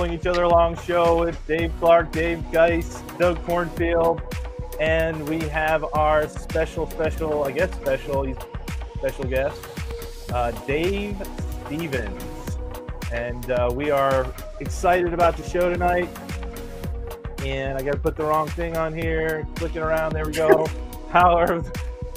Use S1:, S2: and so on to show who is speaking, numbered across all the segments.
S1: Each Other Along show with Dave Clark, Dave Geis, Doug Cornfield, and we have our special guest, Dave Stevens. And we are excited about the show tonight. And I got to put the wrong thing on here, clicking around, there we go. However,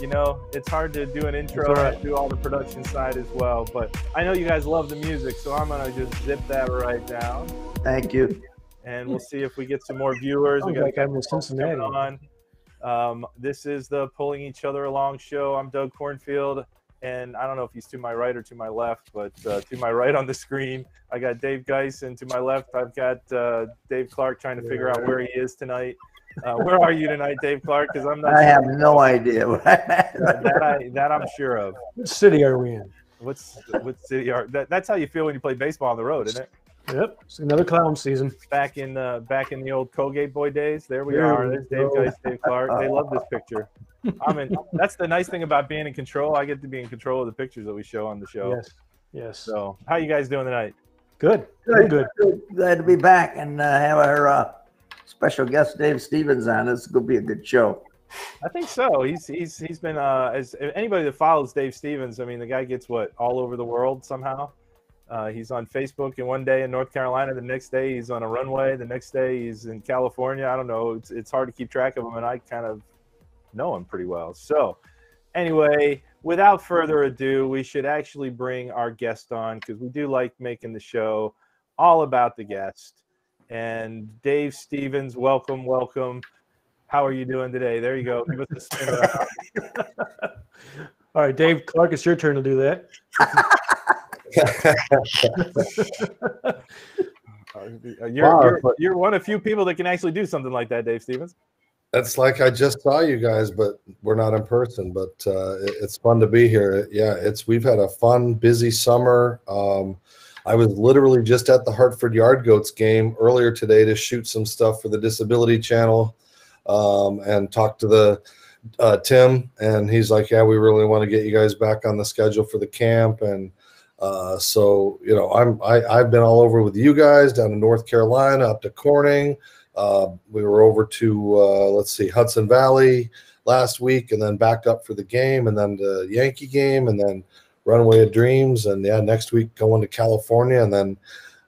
S1: you know, it's hard to do an intro and do all the production side as well. But I know you guys love the music, so I'm going to just zip that right down.
S2: Thank you.
S1: And we'll see if we get some more viewers. We got
S3: like I'm in Cincinnati.
S1: on. This is the Pulling Each Other Along show. I'm Doug Cornfield, and I don't know if he's to my right or to my left, but to my right on the screen, I got Dave Geis, and to my left, I've got Dave Clark trying to figure out where he is tonight. Where are you tonight, Dave Clark? Because I'm not.
S2: I have no idea.
S1: that I'm sure of.
S3: What city are we in?
S1: What city are? That's how you feel when you play baseball on the road, isn't it?
S3: Yep, it's another clown season.
S1: Back in the old Colgate Boy days. There we are. There's Dave Geis, Dave Clark. They love this picture. That's the nice thing about being in control. I get to be in control of the pictures that we show on the show.
S3: Yes.
S1: So, how you guys doing tonight?
S3: Good.
S2: Glad to be back and have our special guest Dave Stevens on. It's going to be a good show.
S1: I think so. He's been as anybody that follows Dave Stevens. I mean, the guy gets all over the world somehow. He's on Facebook, and one day in North Carolina, the next day he's on a runway, the next day he's in California. I don't know. It's hard to keep track of him, and I kind of know him pretty well. So anyway, without further ado, we should actually bring our guest on because we do like making the show all about the guest. And Dave Stevens, welcome. How are you doing today? There you go. Give us a spin around.
S3: All right, Dave Clark, it's your turn to do that.
S1: You're one of few people that can actually do something like that, Dave Stevens.
S4: That's like I just saw you guys, but we're not in person. But it's fun to be here. Yeah, we've had a fun, busy summer. I was literally just at the Hartford Yard Goats game earlier today to shoot some stuff for the Disability Channel, and talk to the Tim, and he's like, "Yeah, we really want to get you guys back on the schedule for the camp." And so, you know, I've been all over with you guys down in North Carolina, up to Corning. We were over to Hudson Valley last week, and then back up for the game, and then the Yankee game, and then Runway of Dreams, and next week going to California, and then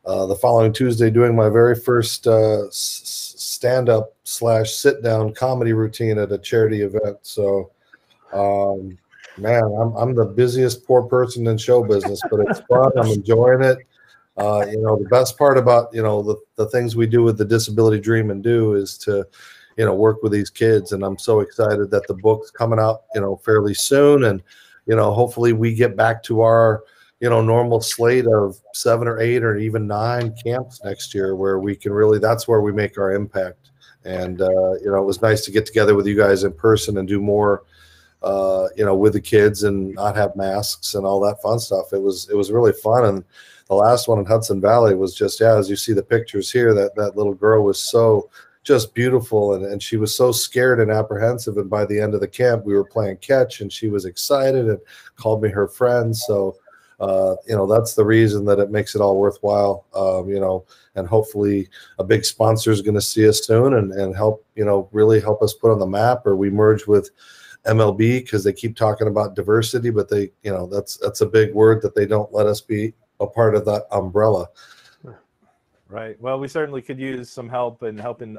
S4: the following Tuesday doing my very first stand-up / sit-down comedy routine at a charity event. So. Man, I'm the busiest poor person in show business, but it's fun. I'm enjoying it. You know, the best part about, you know, the things we do with the Disability Dream and Do is to, you know, work with these kids. And I'm so excited that the book's coming out, you know, fairly soon. And, you know, hopefully we get back to our, you know, normal slate of 7 or 8 or even 9 camps next year where we can really, that's where we make our impact. And, you know, it was nice to get together with you guys in person and do more, you know, with the kids and not have masks and all that fun stuff. It was really fun. And the last one in Hudson Valley was just, as you see the pictures here, that little girl was so just beautiful. And she was so scared and apprehensive. And by the end of the camp, we were playing catch and she was excited and called me her friend. So, you know, that's the reason that it makes it all worthwhile, you know, and hopefully a big sponsor is going to see us soon and help, you know, really help us put on the map, or we merge with MLB because they keep talking about diversity, but they, you know, that's a big word that they don't let us be a part of that umbrella.
S1: Right. Well, we certainly could use some help and helping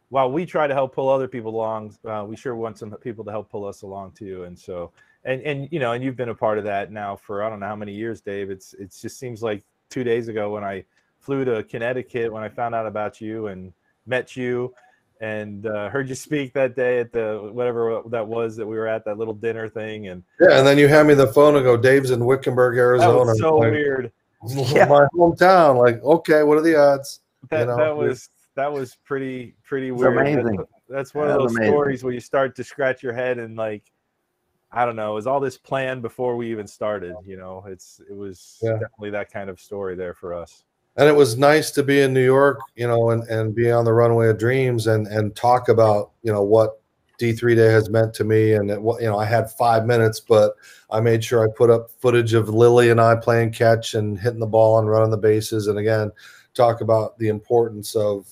S1: while we try to help pull other people along. We sure want some people to help pull us along too. And so, and you know, and you've been a part of that now for I don't know how many years, Dave. It just seems like 2 days ago when I flew to Connecticut when I found out about you and met you. And heard you speak that day at the whatever that was that we were at, that little dinner thing. And
S4: then you hand me the phone and go, Dave's in Wickenburg, Arizona.
S1: That was so
S4: like,
S1: weird.
S4: My hometown. Like, okay, what are the odds?
S1: That was pretty weird.
S2: Amazing.
S1: That's one of those stories where you start to scratch your head and like, I don't know, is all this planned before we even started? You know, it was definitely that kind of story there for us.
S4: And it was nice to be in New York, you know, and be on the Runway of Dreams and talk about, you know, what D3 Day has meant to me. And, you know, I had 5 minutes, but I made sure I put up footage of Lily and I playing catch and hitting the ball and running the bases. And again, talk about the importance of,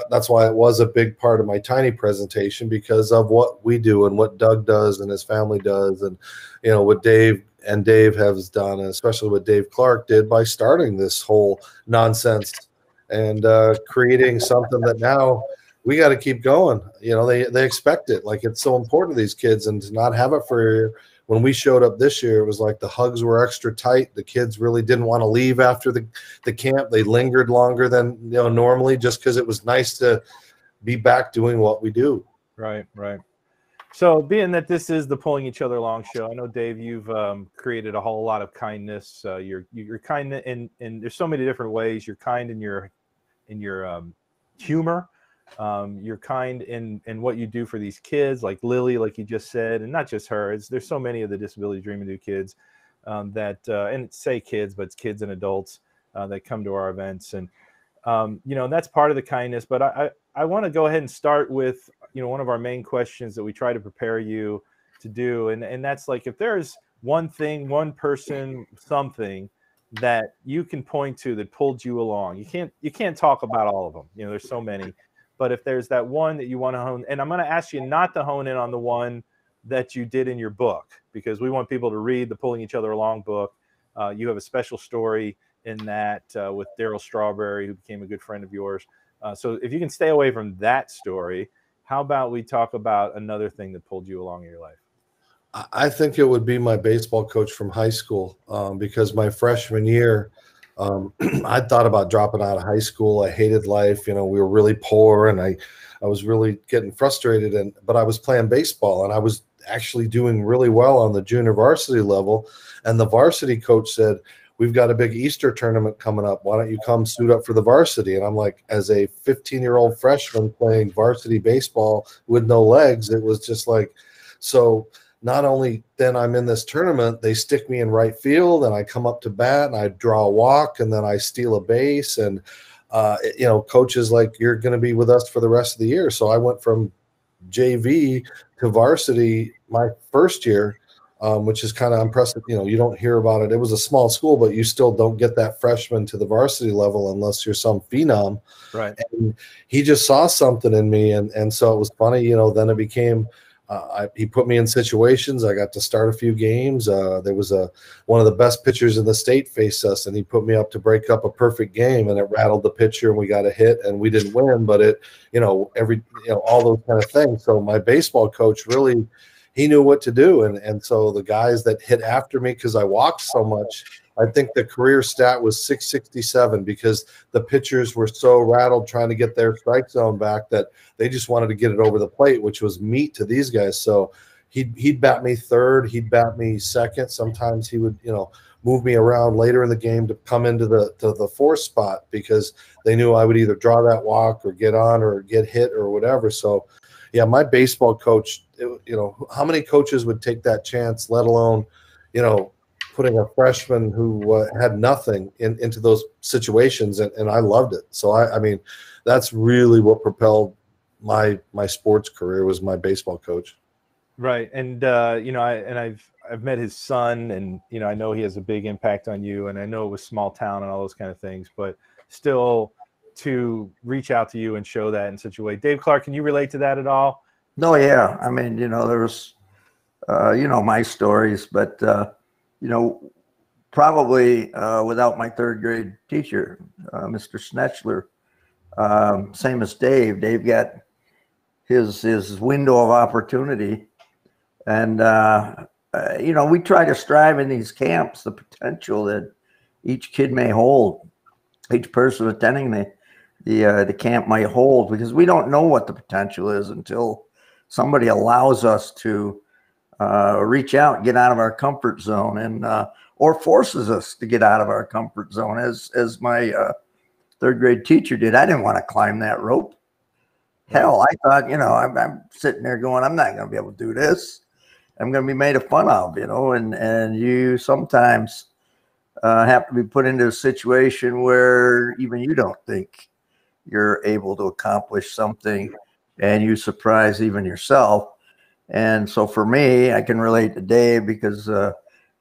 S4: that's why it was a big part of my tiny presentation, because of what we do and what Doug does and his family does, and what Dave has done, and especially what Dave Clark did by starting this whole nonsense and creating something that now we got to keep going. They expect it. Like, it's so important to these kids, and to not have it for a year. When we showed up this year, it was like the hugs were extra tight. The kids really didn't want to leave after the camp. They lingered longer than normally, just because it was nice to be back doing what we do.
S1: Right. So, being that this is the Pulling Each Other Along show, I know, Dave, you've created a whole lot of kindness. You're kind in there's so many different ways. You're kind in your humor. You're kind in what you do for these kids, like Lily, like you just said, and not just her. There's so many of the Disability Dream and Do kids that, and say kids, but it's kids and adults that come to our events, and and that's part of the kindness. But I want to go ahead and start with one of our main questions that we try to prepare you to do, and that's like, if there's one thing, one person, something that you can point to that pulled you along. You can't talk about all of them. There's so many. But if there's that one that you want to hone, and I'm going to ask you not to hone in on the one that you did in your book, because we want people to read the Pulling Each Other Along book. You have a special story in that with Daryl Strawberry, who became a good friend of yours. So if you can stay away from that story, how about we talk about another thing that pulled you along in your life?
S4: I think it would be my baseball coach from high school, because my freshman year, I thought about dropping out of high school. I hated life. We were really poor, and I was really getting frustrated. But I was playing baseball, and I was actually doing really well on the junior varsity level. And the varsity coach said, "We've got a big Easter tournament coming up. Why don't you come suit up for the varsity?" And I'm like, as a 15-year-old freshman playing varsity baseball with no legs, it was just like, so. Not only then I'm in this tournament, they stick me in right field, and I come up to bat and I draw a walk, and then I steal a base. And, coach is like, "You're going to be with us for the rest of the year." So I went from JV to varsity my first year, which is kind of impressive. You don't hear about it. It was a small school, but you still don't get that freshman to the varsity level unless you're some phenom.
S1: Right.
S4: And he just saw something in me. And so it was funny, then it became, he put me in situations. I got to start a few games. There was one of the best pitchers in the state faced us, and he put me up to break up a perfect game, and it rattled the pitcher, and we got a hit, and we didn't win, but it, all those kind of things. So my baseball coach really, he knew what to do. And so the guys that hit after me, because I walked so much, I think the career stat was 667, because the pitchers were so rattled trying to get their strike zone back that they just wanted to get it over the plate, which was meat to these guys. So he'd bat me third, he'd bat me second. Sometimes he would, move me around later in the game to come into the fourth spot, because they knew I would either draw that walk or get on or get hit or whatever. So yeah, my baseball coach, how many coaches would take that chance, let alone, putting a freshman who had nothing into those situations, and I loved it. So I mean, that's really what propelled my sports career, was my baseball coach.
S1: Right, and I've met his son, and I know he has a big impact on you, and I know it was small town and all those kind of things, but still to reach out to you and show that in such a way. Dave Clark, can you relate to that at all?
S2: No, yeah. I mean, there was, my stories, but probably without my third grade teacher, Mr. Snetchler, same as Dave. Dave got his window of opportunity, and we try to strive in these camps the potential that each kid may hold, each person attending the camp might hold, because we don't know what the potential is until somebody allows us to reach out and get out of our comfort zone, and or forces us to get out of our comfort zone, as my third grade teacher did. I didn't want to climb that rope. Hell, I thought, I'm sitting there going, I'm not going to be able to do this. I'm going to be made fun of, and you sometimes have to be put into a situation where even you don't think you're able to accomplish something, and you surprise even yourself. And so for me, I can relate to Dave, because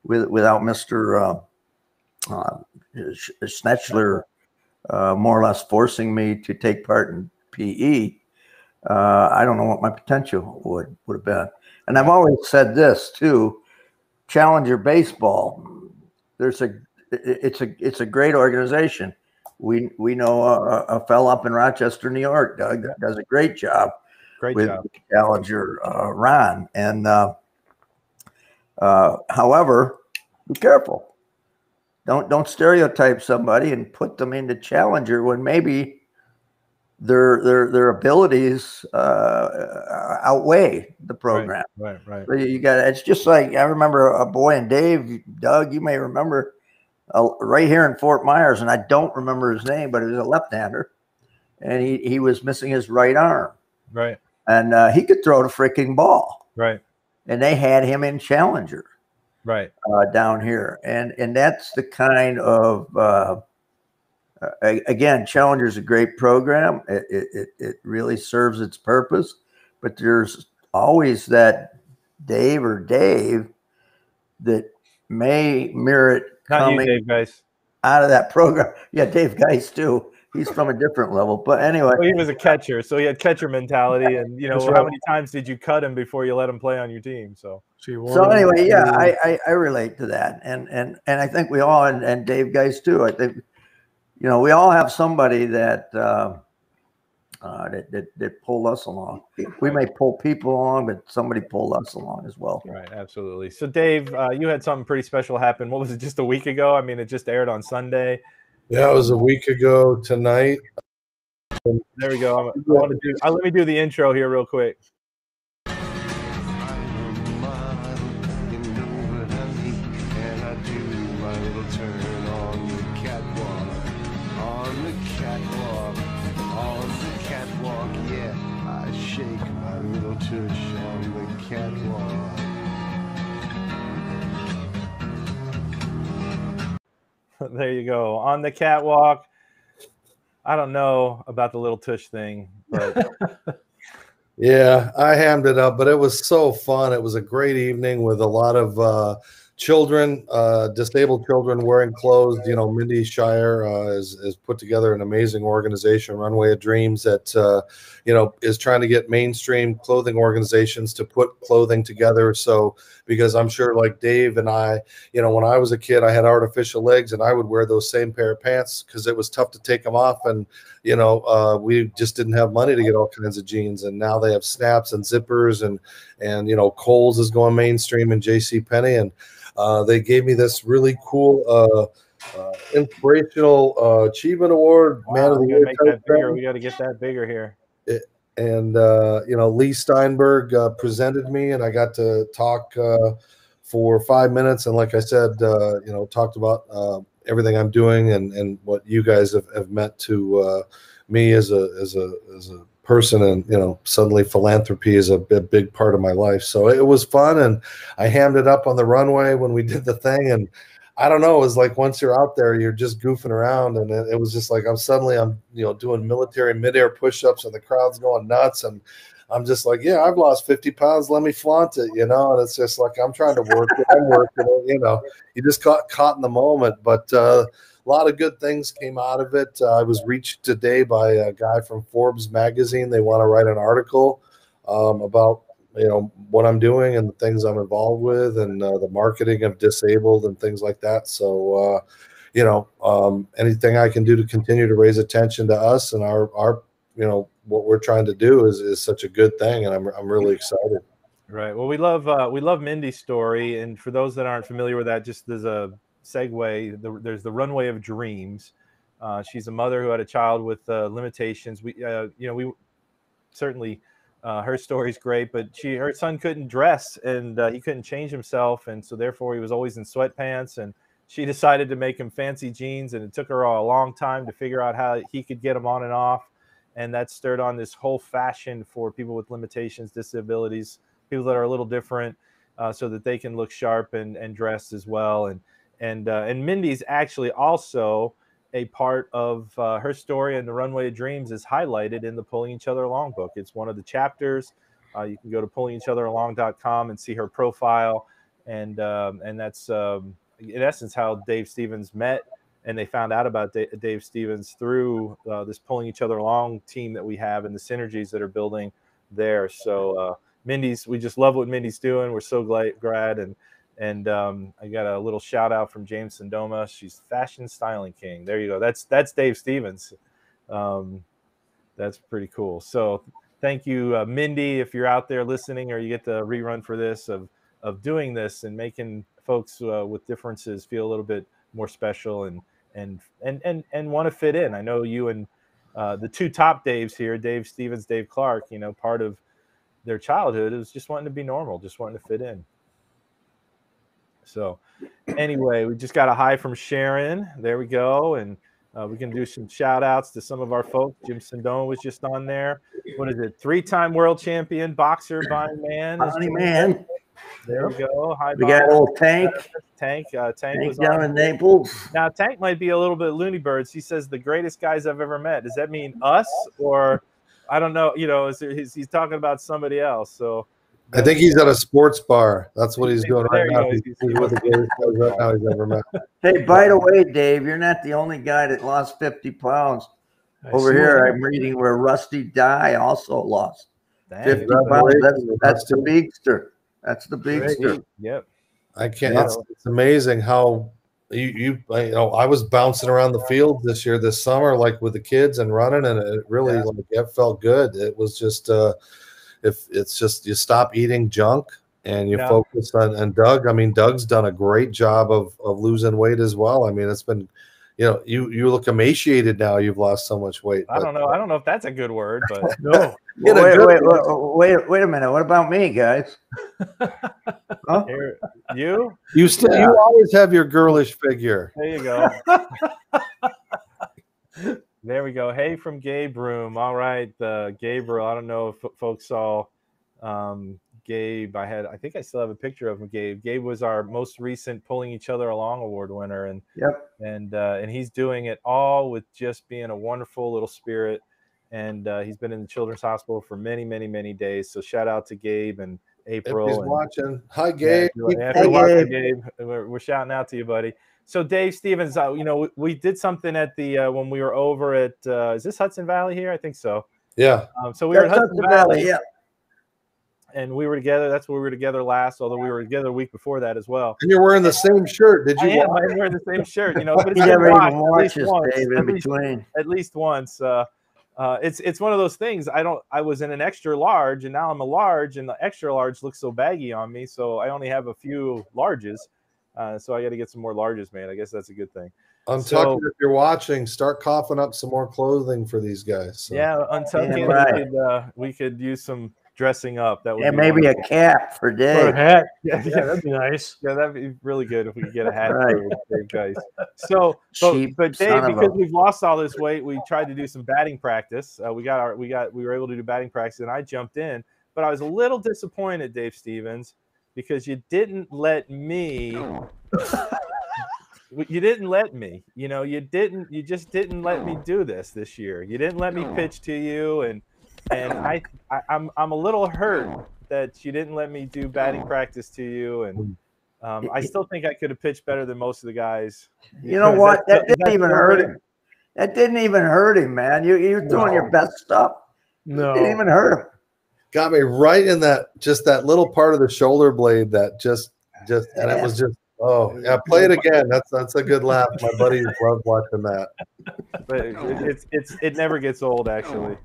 S2: without Mr. Snetchler more or less forcing me to take part in PE, I don't know what my potential would have been. And I've always said this too: Challenger Baseball. It's a great organization. We know a fellow up in Rochester, New York, Doug, that does a great job. With Challenger, Ron. And however, be careful. Don't stereotype somebody and put them into Challenger when maybe their abilities outweigh the program.
S1: Right.
S2: So you got. It's just like I remember a boy and Dave, Doug. You may remember right here in Fort Myers, and I don't remember his name, but he was a left-hander, and he was missing his right arm.
S1: Right.
S2: And he could throw the freaking ball.
S1: Right.
S2: And they had him in Challenger.
S1: Right.
S2: Down here. And that's the kind of, again, Challenger is a great program. It really serves its purpose. But there's always that Dave that may merit coming
S1: Dave Geis.
S2: out of that program. Yeah, Dave Geis too. He's from a different level, but anyway.
S1: Well, he was a catcher, so he had catcher mentality. And how many times did you cut him before you let him play on your team? So
S2: anyway, yeah, I relate to that, and I think we all, and Dave Geis too. I think we all have somebody that that pulled us along. We may pull people along, but somebody pulled us along as well.
S1: Right, absolutely. So Dave, you had something pretty special happen. What was it? Just a week ago? I mean, it just aired on Sunday.
S4: Yeah, it was a week ago tonight.
S1: There we go. Let me do the intro here real quick. There you go. On the catwalk. I don't know about the little tush thing, but
S4: yeah, I hammed it up, but it was so fun. It was a great evening with a lot of children, disabled children wearing clothes. Mindy Shire has put together an amazing organization, Runway of Dreams, that is trying to get mainstream clothing organizations to put clothing together. So, because I'm sure, like Dave and I, when I was a kid, I had artificial legs, and I would wear those same pair of pants because it was tough to take them off, and we just didn't have money to get all kinds of jeans. And now they have snaps and zippers, and Kohl's is going mainstream, and JCPenney, and they gave me this really cool Inspirational Achievement Award.
S1: Wow,
S4: Man of the Year.
S1: We got to get that bigger here.
S4: And Lee Steinberg presented me, and I got to talk for 5 minutes. And like I said, talked about everything I'm doing and what you guys have meant to me as a person. And suddenly philanthropy is a big part of my life. So it was fun, and I hammed it up on the runway when we did the thing. And I don't know, it was like once you're out there, you're just goofing around, and it was just like I'm doing military midair push-ups, and the crowd's going nuts, and I'm just like, yeah, I've lost 50 pounds, let me flaunt it, and it's just like I'm trying to work it, I'm working it, you just caught in the moment. But a lot of good things came out of it. I was reached today by a guy from Forbes magazine. They want to write an article about what I'm doing and the things I'm involved with, and the marketing of disabled and things like that. So, anything I can do to continue to raise attention to us and our what we're trying to do is such a good thing, and I'm really excited.
S1: Right. Well, we love Mindy's story, and for those that aren't familiar with that, just as a segue, there's the Runway of Dreams. She's a mother who had a child with limitations. We certainly. Her story's great, but her son couldn't dress, and he couldn't change himself, and so therefore he was always in sweatpants. And she decided to make him fancy jeans, and it took her a long time to figure out how he could get them on and off. And that stirred on this whole fashion for people with limitations, disabilities, people that are a little different, so that they can look sharp and dress as well. And Mindy's actually also a part of her story, and the Runway of Dreams is highlighted in the Pulling Each Other Along book. It's one of the chapters. You can go to pullingeachotheral.com and see her profile, and that's in essence how Dave Stevens met and they found out about Dave Stevens through this Pulling Each Other Along team that we have and the synergies that are building there. So Mindy's, we just love what Mindy's doing. We're so glad. And I got a little shout out from James Sindoma. She's fashion styling king. There you go. That's Dave Stevens. That's pretty cool. So thank you, Mindy, if you're out there listening or you get the rerun for this, of doing this and making folks with differences feel a little bit more special and want to fit in. I know you and the two top Daves here, Dave Stevens, Dave Clark, you know, part of their childhood is just wanting to be normal, just wanting to fit in. So anyway, we just got a hi from Sharon. There we go. And we can do some shout outs to some of our folks. Jim Sindona was just on there. What is it? 3-time world champion boxer, Bonnie Man.
S2: Bonnie Man.
S1: There we go. Hi,
S2: we got old Tank.
S1: Tank was
S2: down
S1: on
S2: in Naples.
S1: Now, Tank might be a little bit loony birds. He says the greatest guys I've ever met. Does that mean us, or I don't know? You know, he's talking about somebody else. So
S4: I think he's at a sports bar. That's what he's doing right now. He's with the greatest guys right now he's ever met.
S2: Hey, by the way, Dave, you're not the only guy that lost 50 pounds. Over here, I'm reading where Rusty Dye also lost 50 pounds. That's the Beakster. That's the Beakster.
S1: Yep.
S4: I can't. It's amazing how you know. I was bouncing around the field this summer, like with the kids and running, and it really like it felt good. It was just if it's just you stop eating junk and you focus on. And Doug, I mean, Doug's done a great job of losing weight as well. I mean, it's been. You know, you look emaciated now. You've lost so much weight.
S1: I don't know. I don't know if that's a good word, but
S3: no.
S2: Wait a minute. What about me, guys?
S1: Huh? You
S4: always have your girlish figure.
S1: There you go. There we go. Hey from Gabe Room. All right, Gabriel. I don't know if folks saw Gabe. I think I still have a picture of him. Gabe was our most recent Pulling Each Other Along award winner, and and he's doing it all with just being a wonderful little spirit. And he's been in the Children's Hospital for many days. So shout out to Gabe and April.
S4: He's watching. Hi, Gabe.
S1: Watching, Gabe. We're shouting out to you, buddy. So Dave Stevens, you know, we did something at the when we were over at is this Hudson Valley here? I think so.
S4: Yeah.
S1: So we were at Hudson Valley.
S2: Yeah.
S1: And we were together. That's where we were together last, although we were together a week before that as well.
S4: And you're wearing the same shirt. Did you?
S1: I'm wearing the same shirt. You know, but it's
S2: never even watches, Dave, in between.
S1: At least once. It's one of those things. I was in an extra large, and now I'm a large, and the extra large looks so baggy on me. So I only have a few larges. So I got to get some more larges, man. I guess that's a good thing.
S4: Untuck it if you're watching. Start coughing up some more clothing for these guys. So.
S1: Yeah, untuck it. Right. We could use some dressing up. That would be
S2: maybe
S1: wonderful.
S2: A cap for Dave.
S3: Or a hat. Yeah, that'd be nice.
S1: Yeah, that'd be really good if we could get a hat for Dave, guys. So, but Dave, because we've lost all this weight, we tried to do some batting practice. We were able to do batting practice, and I jumped in. But I was a little disappointed, Dave Stevens, because you didn't let me. You didn't let me. You know, you just didn't let me do this year. You didn't let me pitch to you, and I'm a little hurt that you didn't let me do batting practice to you, and I still think I could have pitched better than most of the guys.
S2: You know what? That didn't even hurt him. That didn't even hurt him, man. You're doing your best stuff.
S3: No,
S2: it didn't even hurt him.
S4: Got me right in that little part of the shoulder blade that just and it was just. Oh yeah, play it again. That's a good laugh. My buddies love watching that.
S1: But it never gets old, actually.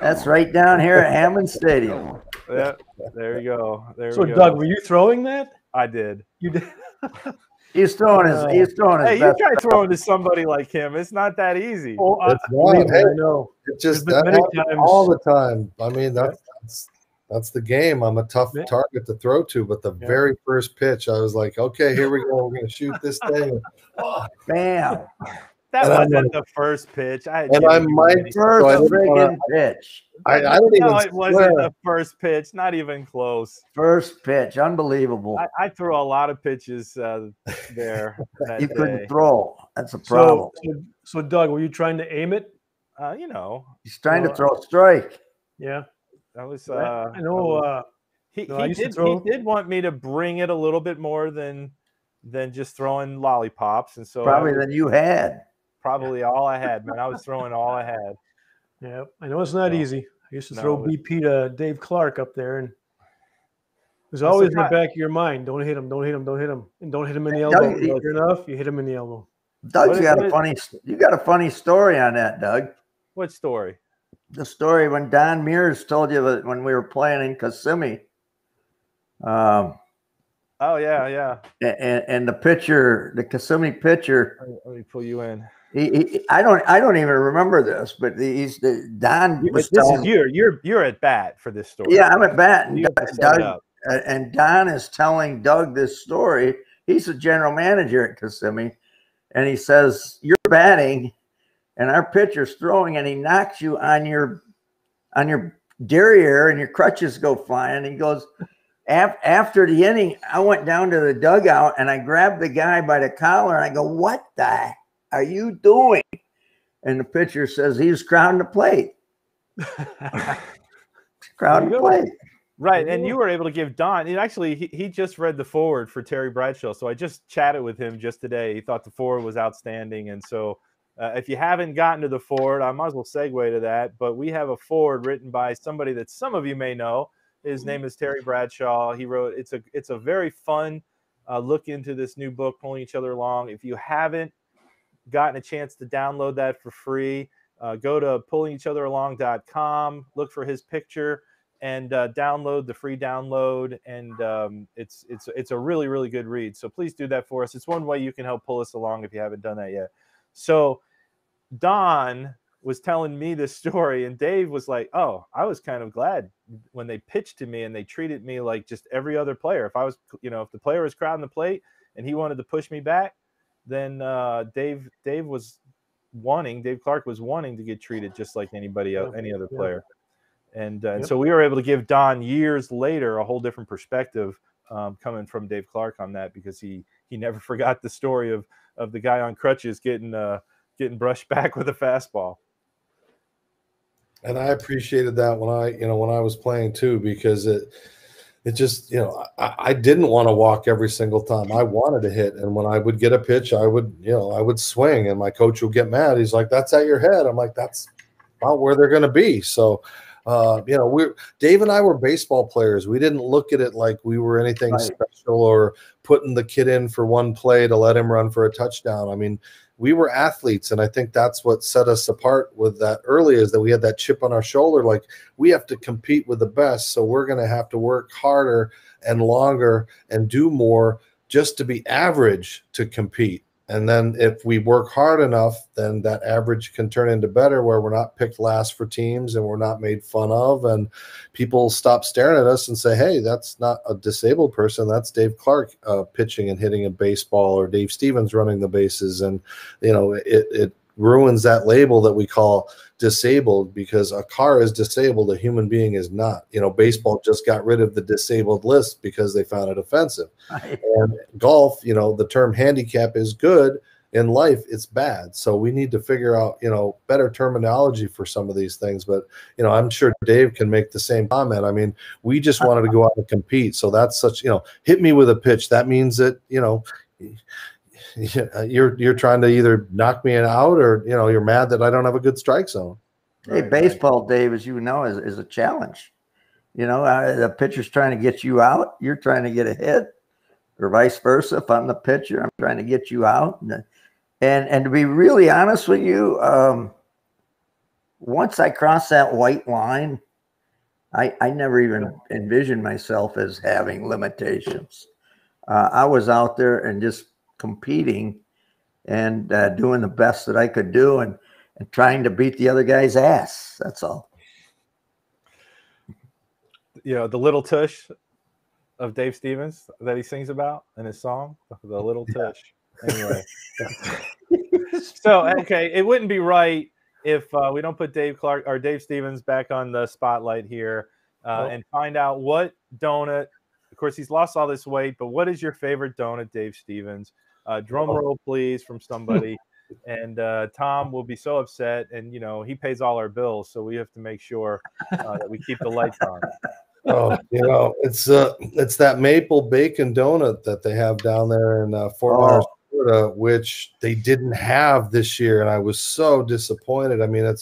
S2: That's right down here at Hammond Stadium.
S1: Yeah, there you go.
S3: So Doug, were you throwing that?
S1: I did.
S3: You did.
S2: He's throwing his. He's throwing his.
S1: Hey, you try throwing to somebody like him. It's not that easy.
S4: Oh, it's not. Hey, no, it just that happens all the time. I mean, that's the game. I'm a tough target to throw to, but the very first pitch, I was like, okay, here we go. We're going to shoot this thing.
S2: Bam.
S1: That wasn't the first pitch.
S2: I might first friggin' pitch.
S4: I don't even
S1: it wasn't the first pitch. Not even close.
S2: First pitch. Unbelievable.
S1: I threw a lot of pitches there.
S2: You couldn't throw. That's a problem.
S3: So Doug, were you trying to aim it?
S1: You know.
S2: He's trying to throw a strike.
S3: Yeah.
S1: That was
S3: I know
S1: he did want me to bring it a little bit more than than just throwing lollipops. And so
S2: Probably than you had.
S1: Probably all I had, man. I was throwing all I had.
S3: Yeah, I know it's not easy. I used to throw
S1: No,
S3: BP to Dave Clark up there, and it was always in the back of your mind: don't hit him, don't hit him, don't hit him, and don't hit him in the elbow.
S2: Doug,
S3: sure enough, you hit him in the elbow.
S2: Doug's got a funny. You got a funny story on that, Doug.
S1: What story?
S2: The story when Don Mears told you that when we were playing in Kissimmee.
S1: Oh yeah.
S2: And the pitcher, the Kissimmee pitcher.
S1: Let me pull you in.
S2: I don't even remember this, but Don was telling me.
S1: You're at bat for this story.
S2: Yeah, I'm at bat,
S1: and
S2: and Don is telling Doug this story. He's the general manager at Kissimmee, and he says, "You're batting, and our pitcher's throwing, and he knocks you on your derriere, and your crutches go flying." And he goes, after the inning, I went down to the dugout, and I grabbed the guy by the collar, and I go, "What the heck are you doing?" And the pitcher says, "He was crowding the plate." Crowding the plate.
S1: Right, and you were able to give Don. And actually, he just read the foreword for Terry Bradshaw, so I just chatted with him just today. He thought the foreword was outstanding, and so if you haven't gotten to the foreword, I might as well segue to that. But we have a foreword written by somebody that some of you may know. His name is Terry Bradshaw. He wrote. It's a very fun look into this new book, Pulling Each Other Along. If you haven't gotten a chance to download that for free, go to pullingeachotheralong.com, look for his picture, and download the free download. And it's a really, really good read. So please do that for us. It's one way you can help pull us along if you haven't done that yet. So Don was telling me this story, and Dave was like, "Oh, I was kind of glad when they pitched to me and they treated me like just every other player. If I was, if the player was crowding the plate and he wanted to push me back, then Dave Clark was wanting to get treated just like anybody else, any other player." And so we were able to give Don years later a whole different perspective coming from Dave Clark on that, because he never forgot the story of the guy on crutches getting brushed back with a fastball.
S4: And I appreciated that when I was playing too, because it just, I didn't want to walk every single time. I wanted to hit. And when I would get a pitch, I would swing, and my coach would get mad. He's like, "That's at your head." I'm like, "That's about where they're going to be." So, Dave and I were baseball players. We didn't look at it like we were anything special, or putting the kid in for one play to let him run for a touchdown. I mean, we were athletes, and I think that's what set us apart with that early, is that we had that chip on our shoulder. Like, we have to compete with the best, so we're going to have to work harder and longer and do more just to be average to compete. And then if we work hard enough, then that average can turn into better, where we're not picked last for teams and we're not made fun of, and people stop staring at us and say, "Hey, that's not a disabled person. That's Dave Clark pitching and hitting a baseball, or Dave Stevens running the bases." And, it ruins that label that we call disabled, because a car is disabled, a human being is not. Baseball just got rid of the disabled list because they found it offensive. And golf, the term handicap is good. In life, it's bad. So we need to figure out, better terminology for some of these things. But, I'm sure Dave can make the same comment. I mean, we just wanted to go out and compete. So that's such, hit me with a pitch. That means that, you're trying to either knock me out, or you're mad that I don't have a good strike zone.
S2: Hey, baseball, Dave, as you know, is a challenge. The pitcher's trying to get you out, you're trying to get a hit, or vice versa. If I'm the pitcher, I'm trying to get you out. And to be really honest with you, once I crossed that white line, I never even envisioned myself as having limitations. I was out there and just competing and doing the best that I could do, and trying to beat the other guy's ass. That's all.
S1: The little tush of Dave Stevens that he sings about in his song, the little tush. Anyway, so okay, it wouldn't be right if we don't put Dave Clark or Dave Stevens back on the spotlight here and find out what donut. Of course, he's lost all this weight, but what is your favorite donut, Dave Stevens? Drum roll, please, from somebody. And Tom will be so upset, and he pays all our bills, so we have to make sure that we keep the lights on.
S4: Oh, it's that maple bacon donut that they have down there in Fort Myers, Florida, which they didn't have this year, and I was so disappointed. I mean,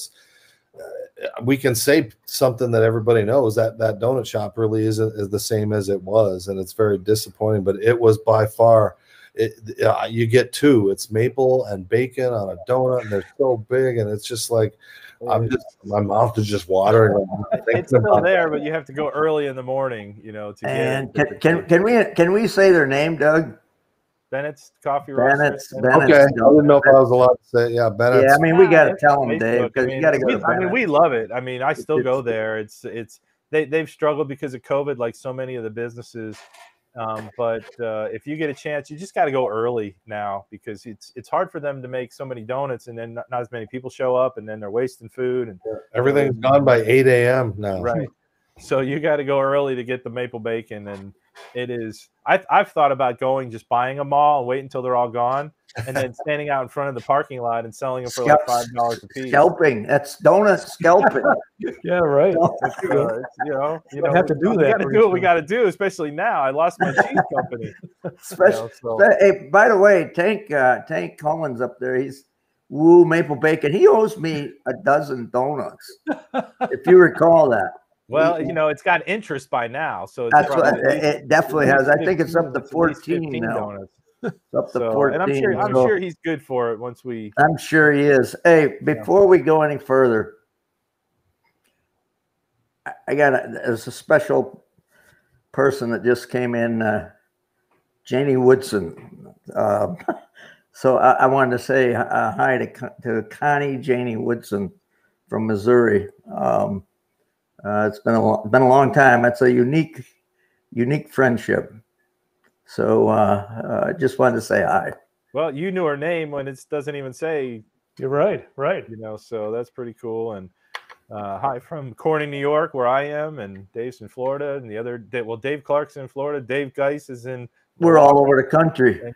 S4: we can say something that everybody knows, that donut shop really isn't the same as it was, and it's very disappointing. But it was by far. You get two. It's maple and bacon on a donut, and they're so big, and it's just like my mouth is just watering.
S1: It's still there, but you have to go early in the morning, to
S2: and
S1: get
S2: it. Can we say their name, Doug?
S1: Bennett's Coffee
S2: Bennett's.
S1: Roaster.
S4: Okay, I didn't know if I was allowed to say. Yeah, Bennett's.
S2: Yeah, I mean, we got to tell them, Dave, because you got to go to Bennett's.
S1: I mean, we love it. I mean, I still go there. They've struggled because of COVID, like so many of the businesses. But if you get a chance, you just got to go early now, because it's hard for them to make so many donuts, and then not as many people show up, and then they're wasting food, and
S4: everything's gone by 8 a.m. now.
S1: Right. So you got to go early to get the maple bacon, and it is. I've thought about just buying them all and wait until they're all gone, and then standing out in front of the parking lot and selling them for like $5 a piece.
S2: Scalping. That's donut scalping.
S3: Yeah, right.
S1: You
S3: have to do that.
S1: We got to do what we got to do, especially now. I lost my cheese company.
S2: Hey, by the way, Tank Collins up there, he's maple bacon. He owes me a dozen donuts, if you recall that.
S1: Well, it's got interest by now, so
S2: that's what it definitely has. I think it's up to 14 now.
S1: Donuts.
S2: It's up to 14.
S1: And I'm sure he's good for it once we.
S2: I'm sure he is. Hey, before we go any further, there's a special person that just came in, Janie Woodson. So I wanted to say hi to Connie Janie Woodson from Missouri. It's been a long time. That's a unique friendship. So I just wanted to say hi.
S1: Well, you knew her name when it doesn't even say.
S3: You're right.
S1: So that's pretty cool. And hi from Corning, New York, where I am, and Dave's in Florida, and Dave Clark's in Florida. Dave Geis is in.
S2: We're all over the country.
S1: And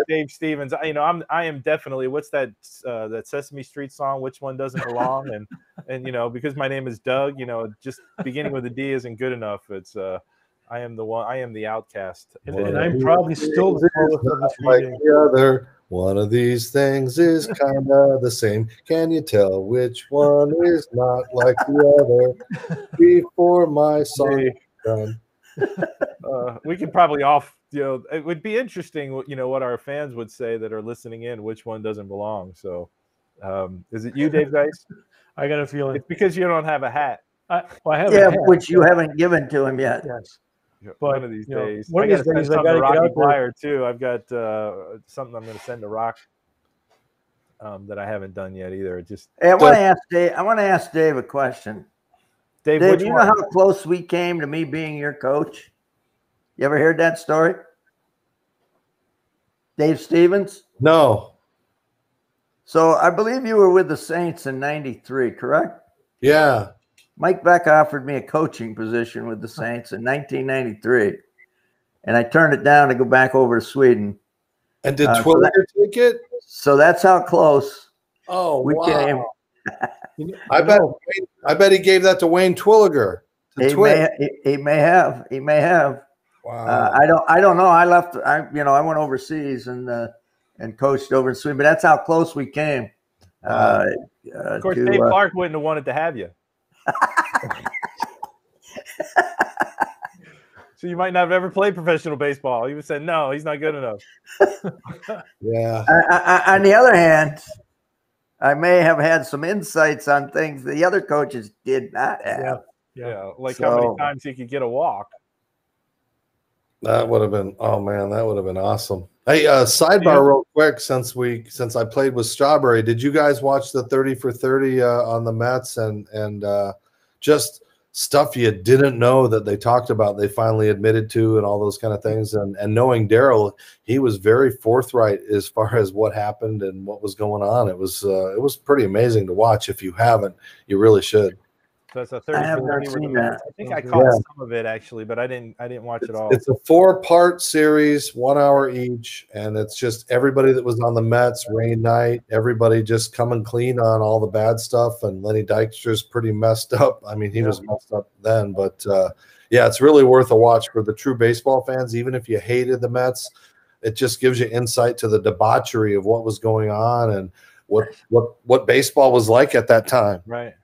S1: Dave Stevens. I am definitely. What's that Sesame Street song? Which one doesn't belong? And because my name is Doug. Just beginning with a D isn't good enough. It's I am the one. I am the outcast.
S3: And I'm probably still the closest of this
S4: like
S3: meeting.
S4: the other. One of these things is kind of the same. Can you tell which one is not like the other? Before my song is done.
S1: We could probably it would be interesting, what our fans would say that are listening in, which one doesn't belong. So, is it you, Dave Geis?
S3: I got a feeling.
S1: It's because you don't have a hat.
S3: I have a hat,
S2: which you haven't given to him yet.
S3: Yes.
S1: But one of these days,
S3: one of these days, I got to
S1: Rocky
S3: get out
S1: Flyer too. I've got something I'm going to send to Rock that I haven't done yet either.
S2: Hey, I want to ask Dave a question. Dave, do you know how close we came to me being your coach? You ever heard that story? Dave Stevens?
S4: No.
S2: So I believe you were with the Saints in '93, correct?
S4: Yeah.
S2: Mike Beck offered me a coaching position with the Saints in 1993, and I turned it down to go back over to Sweden.
S4: And did Twilliger take it?
S2: So that's how close we came.
S4: I bet he gave that to Wayne Twilliger.
S2: He may have.
S4: Wow.
S2: I don't know. I left. I went overseas and coached over in Sweden, but that's how close we came.
S1: Of course, Dave Clark wouldn't have wanted to have you. So you might not have ever played professional baseball. He would say, no, he's not good enough.
S4: Yeah.
S2: On the other hand, I may have had some insights on things the other coaches did not have.
S1: Yeah. Like how many times he could get a walk.
S4: That would have been, that would have been awesome. Hey, sidebar real quick, since I played with Strawberry, did you guys watch the 30 for 30 on the Mets and just stuff you didn't know that they talked about, they finally admitted to, and all those kind of things? And knowing Daryl, he was very forthright as far as what happened and what was going on. It was pretty amazing to watch. If you haven't, you really should.
S1: So it's a
S2: I have
S1: 30-40
S2: not
S1: with the
S2: seen
S1: Mets.
S2: that.
S1: I think I
S3: Sounds
S1: caught
S4: good.
S1: some of it actually, but I didn't watch it all.
S4: It's a 4-part series, 1 hour each, and it's just everybody that was on the Mets, Ray Knight, everybody just coming clean on all the bad stuff. And Lenny Dykstra's pretty messed up. I mean, he was messed up then, but yeah, it's really worth a watch for the true baseball fans. Even if you hated the Mets, it just gives you insight to the debauchery of what was going on and what baseball was like at that time.
S1: Right.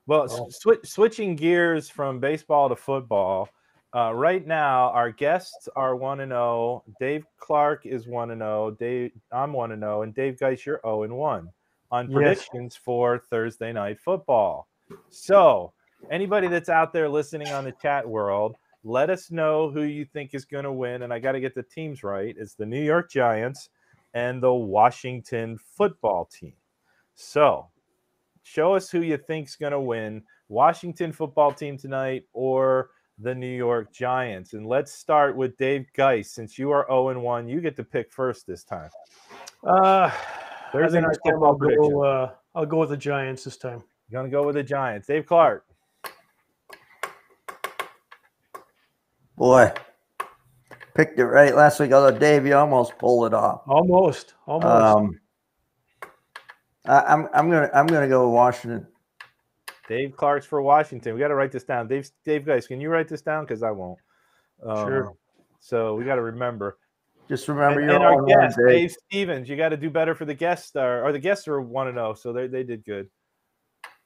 S1: Well, switching gears from baseball to football. Right now, our guests are 1-0. Dave Clark is 1-0. I'm 1-0, and Dave Geis, you're 0-1 on predictions for Thursday Night Football. So, anybody that's out there listening on the chat world, let us know who you think is going to win. And I got to get the teams right. It's the New York Giants and the Washington Football Team. So, show us who you think's going to win, Washington Football Team tonight or the New York Giants. And let's start with Dave Geis. Since you are 0-1, you get to pick first this time.
S3: Thursday night football. I'll go with the Giants this time.
S1: You're going to go with the Giants. Dave Clark.
S2: Boy, picked it right last week. Although Dave, you almost pulled it off.
S3: Almost.
S2: I'm gonna go with Washington.
S1: Dave Clark's for Washington. We got to write this down. Dave Geis, can you write this down? Because I won't.
S3: Sure.
S1: So we got to remember.
S2: Just remember
S1: and our guest, Dave Stevens. You got to do better for the guests. Or the guests are 1-0, so they did good.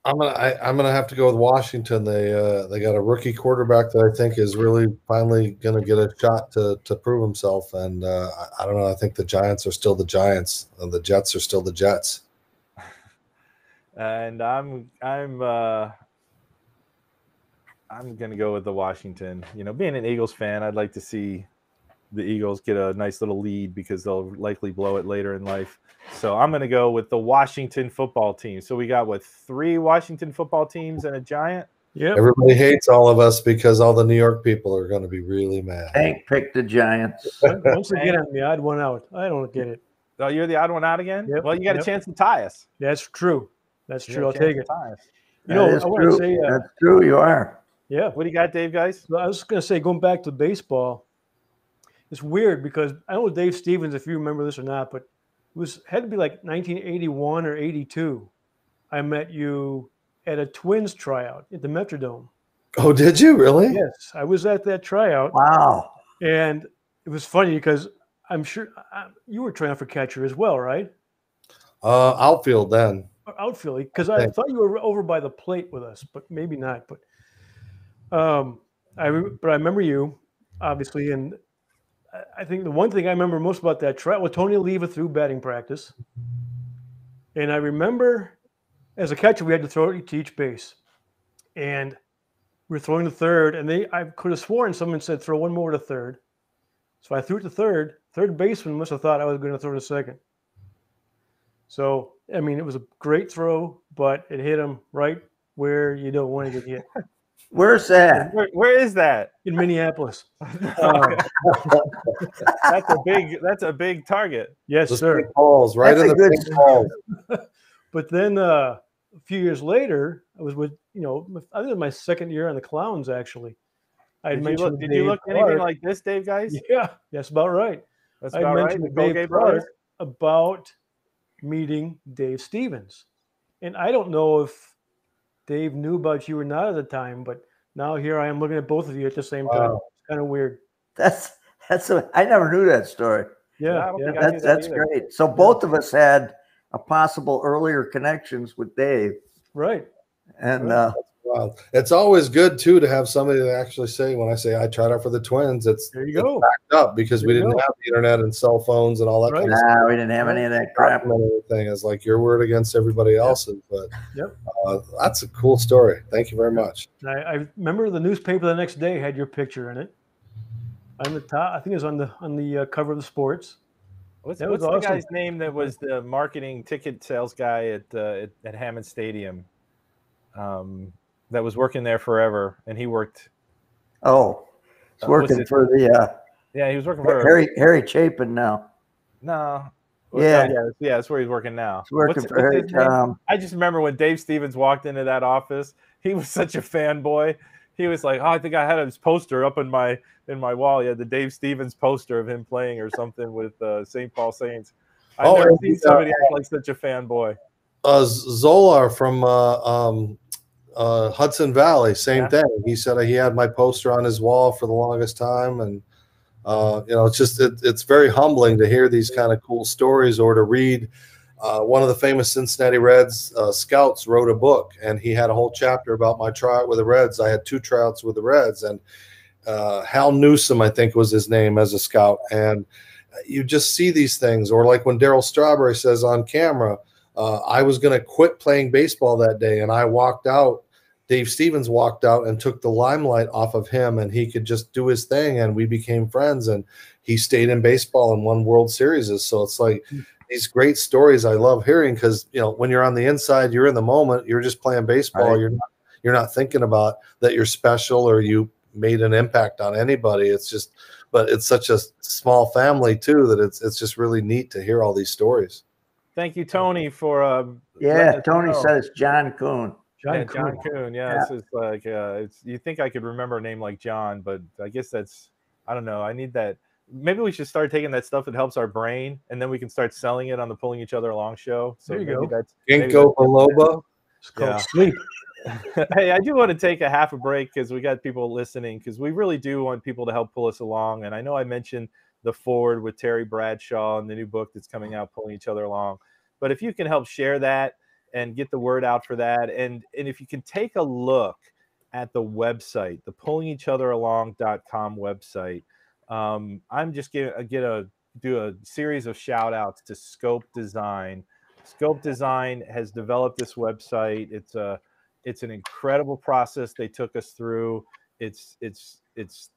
S4: I'm gonna have to go with Washington. They got a rookie quarterback that I think is really finally gonna get a shot to prove himself. And I don't know. I think the Giants are still the Giants, and the Jets are still the Jets.
S1: And I'm gonna go with the Washington. You know, being an Eagles fan, I'd like to see the Eagles get a nice little lead because they'll likely blow it later in life. So I'm gonna go with the Washington Football Team. So we got 3 Washington football teams and a Giant.
S3: Yeah.
S4: Everybody hates all of us because all the New York people are going to be really mad.
S2: Hank picked the Giants.
S3: Once again, I'm the odd one out. I don't get it.
S1: Oh, you're the odd one out again?
S3: Yep.
S1: Well, you got a chance to tie us.
S3: That's true. That's true. I'll take it.
S2: You know, I want to say that's true. You are.
S3: Yeah.
S1: What do you got, Dave, guys?
S3: Well, I was going to say, going back to baseball, it's weird because I don't know Dave Stevens, if you remember this or not, but it had to be like 1981 or 82. I met you at a Twins tryout at the Metrodome.
S4: Oh, did you really?
S3: Yes, I was at that tryout.
S2: Wow.
S3: And it was funny because I'm sure you were trying for catcher as well, right?
S4: Outfield then.
S3: Outfield, because I thought you were over by the plate with us, but maybe not. But I remember you, obviously, and I think the one thing I remember most about that tryout was Tony Leva threw batting practice. And I remember as a catcher, we had to throw it to each base. And we were throwing to third, and I could have sworn someone said throw one more to third. So I threw it to third. Third baseman must have thought I was going to throw to second. So, I mean, it was a great throw, but it hit him right where you don't want to get hit.
S2: Where's that?
S1: Where is that?
S3: In Minneapolis.
S1: That's a big target.
S3: Yes,
S4: Those
S3: sir.
S4: big balls, right in the big balls.
S3: But then a few years later, I was with, I think it was my second year on the Clowns, actually.
S1: Did you look anything like this, Dave, guys?
S3: Yeah, that's about right.
S1: That's about right.
S3: The Dave Clark about meeting Dave Stevens. And I don't know if Dave knew about you or not at the time, but now here I am looking at both of you at the same time. It's kind of weird.
S2: I never knew that story.
S3: Yeah,
S2: that's great. So both of us had a possible earlier connections with Dave.
S3: Right.
S2: And
S4: wow. It's always good too to have somebody that actually say, when I say I tried out for the Twins,
S3: there you go.
S4: Backed up because we didn't have the internet and cell phones and all that kind of stuff.
S2: We didn't have any of that crap.
S4: Everything is like your word against everybody else's. But that's a cool story. Thank you very much.
S3: I remember the newspaper the next day had your picture in it. On the top, I think it was on the cover of the Sports.
S1: What's the guy's name that was the marketing ticket sales guy at Hammond Stadium? That was working there forever, and he worked.
S2: Oh, he's working for the.
S1: Yeah, he was working for
S2: Harry Chapin now.
S1: No.
S2: Yeah,
S1: that's where he's working now.
S2: He's working for Harry.
S1: I just remember when Dave Stevens walked into that office, he was such a fanboy. He was like, oh, I think I had his poster up in my wall. He had the Dave Stevens poster of him playing or something with St. Paul Saints. I've never seen somebody act like such a fanboy.
S4: Zolar from Hudson Valley, same thing. He said he had my poster on his wall for the longest time, and it's very humbling to hear these kind of cool stories, or to read. One of the famous Cincinnati Reds scouts wrote a book, and he had a whole chapter about my tryout with the Reds. I had 2 tryouts with the Reds, and Hal Newsom, I think, was his name as a scout. And you just see these things, or like when Darryl Strawberry says on camera, I was going to quit playing baseball that day, and I walked out. Dave Stevens walked out and took the limelight off of him, and he could just do his thing, and we became friends, and he stayed in baseball and won World Series. So it's like these great stories I love hearing, because when you're on the inside, you're in the moment, you're just playing baseball. Right. You're not thinking about that you're special or you made an impact on anybody. It's just, but it's such a small family too, that it's just really neat to hear all these stories.
S1: Thank you, Tony, for
S2: Tony said it's John Kuhn.
S1: John Kuhn. Yeah, it's just like you think I could remember a name like John, but I guess that's, I don't know. I need that. Maybe we should start taking that stuff that helps our brain, and then we can start selling it on the Pulling Each Other Along show. So
S3: there you go.
S4: Ginkgo biloba.
S3: It's called sleep.
S1: Hey, I do want to take a half a break because we got people listening, because we really do want people to help pull us along. And I know I mentioned the Foreword with Terry Bradshaw and the new book that's coming out, Pulling Each Other Along. But if you can help share that and get the word out for that, and if you can take a look at the website, the pullingeachatheralong.com website, I'm just gonna do a series of shout outs to Scope Design. Scope Design has developed this website. It's an incredible process they took us through. It's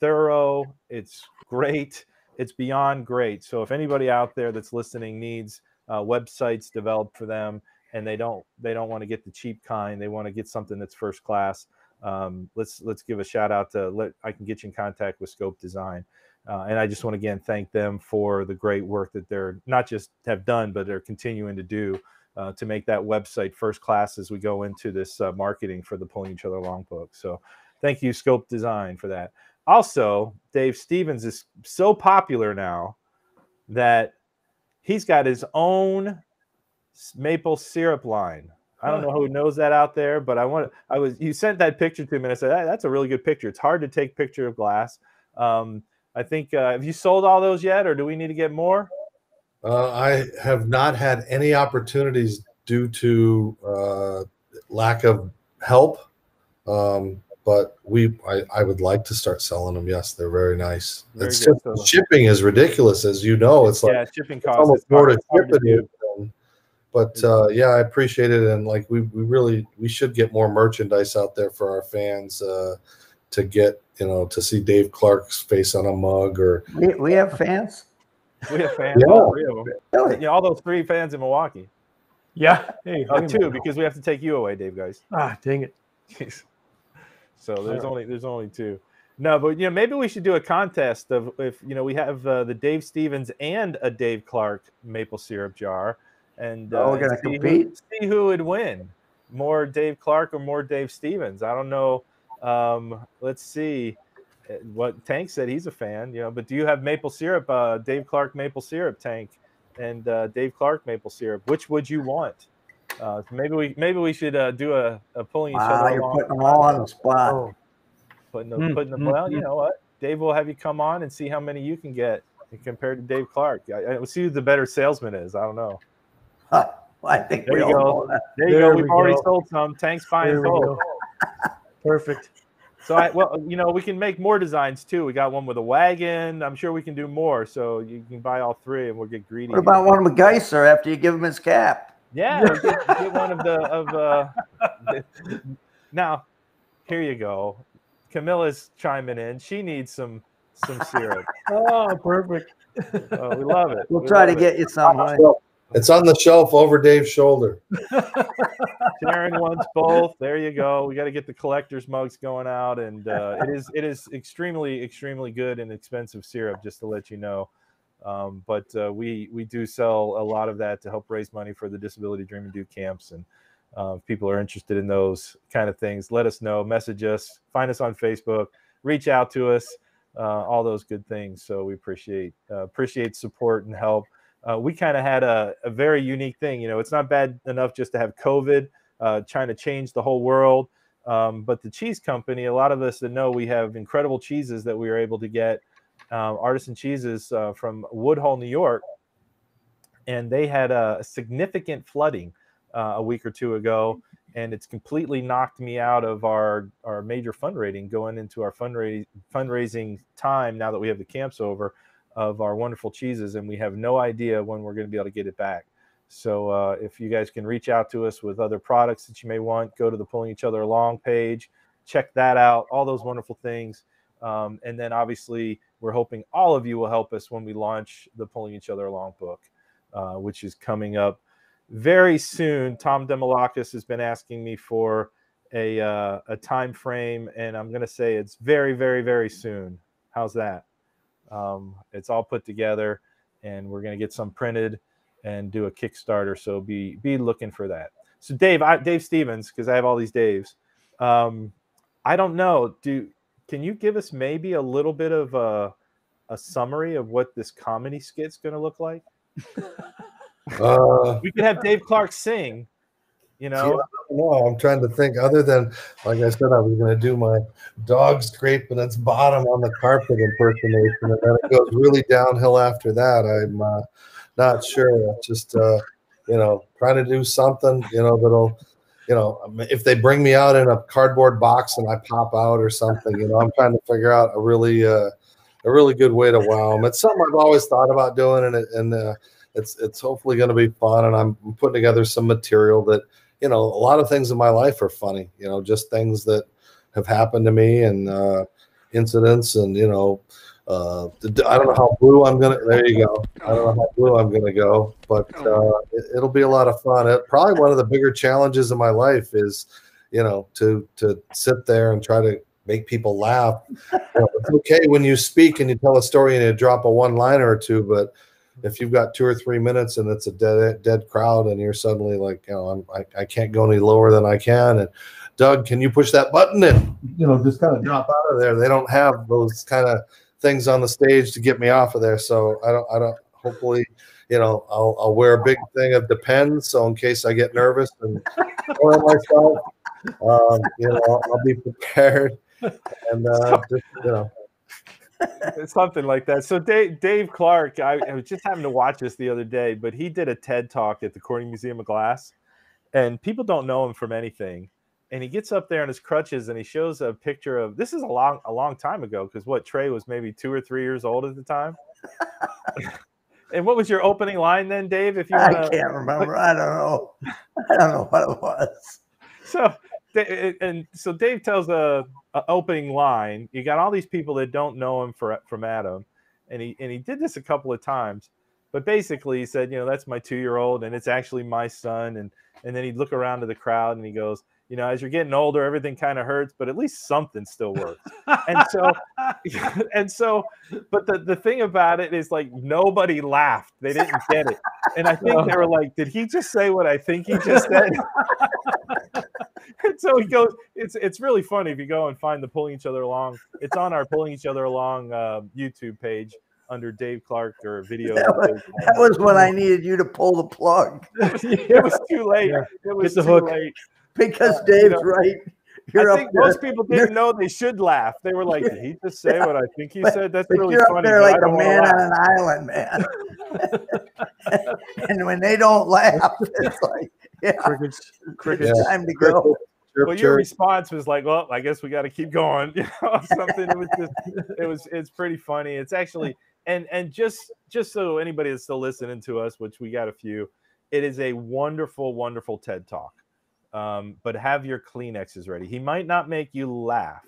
S1: thorough. It's great. It's beyond great. So if anybody out there that's listening needs websites developed for them, and they don't want to get the cheap kind, they want to get something that's first class, let's give a shout out to I can get you in contact with Scope Design. And I just want to again thank them for the great work that they're not just have done, but they're continuing to do to make that website first class as we go into this marketing for the Pulling Each Other Along book. So thank you, Scope Design, for that. Also, Dave Stevens is so popular now that he's got his own maple syrup line. I don't know who knows that out there, but you sent that picture to me, and I said, that's a really good picture. It's hard to take picture of glass. I think, have you sold all those yet, or do we need to get more?
S4: I have not had any opportunities due to lack of help. But I would like to start selling them. Yes, they're very nice. It's just shipping is ridiculous, as you know. It's like
S1: shipping costs.
S4: Almost more to ship it. But I appreciate it, and like we should get more merchandise out there for our fans to get to see Dave Clark's face on a mug, or
S2: we have fans.
S1: We have fans.
S4: Yeah.
S1: All 3 of them.
S2: Really?
S1: Yeah, all those 3 fans in Milwaukee.
S3: Yeah. Hey,
S1: 2 because we have to take you away, Dave, guys.
S3: Dang it.
S1: So there's only 2. No, but maybe we should do a contest of if we have the Dave Stevens and a Dave Clark maple syrup jar, and
S2: we're gonna compete.
S1: See who would win, more Dave Clark or more Dave Stevens. I don't know. Let's see what Tank said. He's a fan, but do you have maple syrup, Dave Clark maple syrup, Tank, and Dave Clark maple syrup? Which would you want? Maybe we should do a Pulling Each Other
S2: You're
S1: Along.
S2: putting them all on the spot.
S1: Oh. Putting them. Well, you know what? Dave will have you come on and see how many you can get compared to Dave Clark. We'll see who the better salesman is. I don't know.
S2: I think
S1: there you go. There you go. We've already sold some. Tank's buying both.
S3: Perfect.
S1: So we can make more designs too. We got one with a wagon. I'm sure we can do more. So you can buy all 3, and we'll get greedy.
S2: What about one of McGeiser after you give him his cap?
S1: Yeah, get one of now. Here you go. Camilla's chiming in. She needs some syrup.
S3: Oh, perfect.
S1: We love it.
S2: We'll try to get you some.
S4: It's on the shelf over Dave's shoulder.
S1: Sharon wants both. There you go. We got to get the collector's mugs going out, and it is extremely, extremely good and expensive syrup, just to let you know. But we do sell a lot of that to help raise money for the Disability Dream and Do camps, and If people are interested in those kind of things, let us know, message us, find us on Facebook, reach out to us, all those good things. So we appreciate support and help. We kind of had a very unique thing. You know, it's not bad enough just to have COVID trying to change the whole world. But the cheese company, a lot of us that know, we have incredible cheeses that we were able to get, artisan cheeses from Woodhull, New York. And they had a significant flooding a week or two ago. And it's completely knocked me out of our major fundraising, going into our fundraising time now that we have the camps over, of our wonderful cheeses. And we have no idea when we're going to be able to get it back. So if you guys can reach out to us with other products that you may want, go to the Pulling Each Other Along page, check that out, all those wonderful things. And then obviously we're hoping all of you will help us when we launch the Pulling Each Other Along book, which is coming up very soon. Tom Demolakis has been asking me for a time frame, and I'm going to say it's very, very, very soon. How's that? It's all put together, and we're going to get some printed and do a Kickstarter. So be looking for that. So Dave Stevens, because I have all these Daves. I don't know. Can you give us maybe a little bit of a summary of what this comedy skit's going to look like? We could have Dave Clark sing. You know,
S4: no, I'm trying to think. Other than, like I said, I was going to do my dog scraping its bottom on the carpet impersonation, and then it goes really downhill after that. I'm not sure. Just trying to do something, that'll, if they bring me out in a cardboard box and I pop out or something, I'm trying to figure out a really good way to wow them. It's something I've always thought about doing, and it's hopefully going to be fun. And I'm putting together some material that, a lot of things in my life are funny, just things that have happened to me, and incidents, and I don't know how blue I'm gonna. There you go. I don't know how blue I'm gonna go, but it'll be a lot of fun. Probably one of the bigger challenges in my life is, to sit there and try to make people laugh. It's okay when you speak and you tell a story and you drop a one-liner or two, but if you've got 2 or 3 minutes and it's a dead crowd and you're suddenly like, I can't go any lower than I can, and Doug, can you push that button and just kind of drop out of there? They don't have those kind of things on the stage to get me off of there. So I don't hopefully, I'll wear a big thing of Depends, so in case I get nervous and oil myself, I'll be prepared, and
S1: it's something like that. So Dave Clark, I was just having to watch this the other day, but he did a TED Talk at the Corning Museum of Glass, and people don't know him from anything. And he gets up there on his crutches and he shows a picture of, this is a long time ago, because Trey was maybe 2 or 3 years old at the time. And what was your opening line then, Dave? If you
S2: I can't remember. I don't know what it was.
S1: So Dave tells a opening line. You got all these people that don't know him from Adam, and he did this a couple of times. But basically, he said, that's my 2-year-old, and it's actually my son. And then he'd look around to the crowd and he goes, as you're getting older, everything kind of hurts, but at least something still works. But the thing about it is, like, nobody laughed. They didn't get it. And I think they were like, did he just say what I think he just said? And so he goes, it's really funny if you go and find the Pulling Each Other Along. It's on our Pulling Each Other Along YouTube page under Dave Clark or video.
S2: That was when I needed you to pull the plug.
S1: It was too late.
S3: Yeah.
S1: It was
S3: Get the
S1: too
S3: hook.
S1: late.
S2: Because Dave's right.
S1: I think most people didn't know they should laugh. They were like, did he just say what I think he said? That's really
S2: you're
S1: funny.
S2: Up there like a man on an island, man. And when they don't laugh, it's like, crickets, time to go.
S1: Well, your response was like, well, I guess we got to keep going. Something. It's pretty funny. It's actually, and just so anybody that's still listening to us, which we got a few, it is a wonderful, wonderful TED Talk. But have your Kleenexes ready. He might not make you laugh,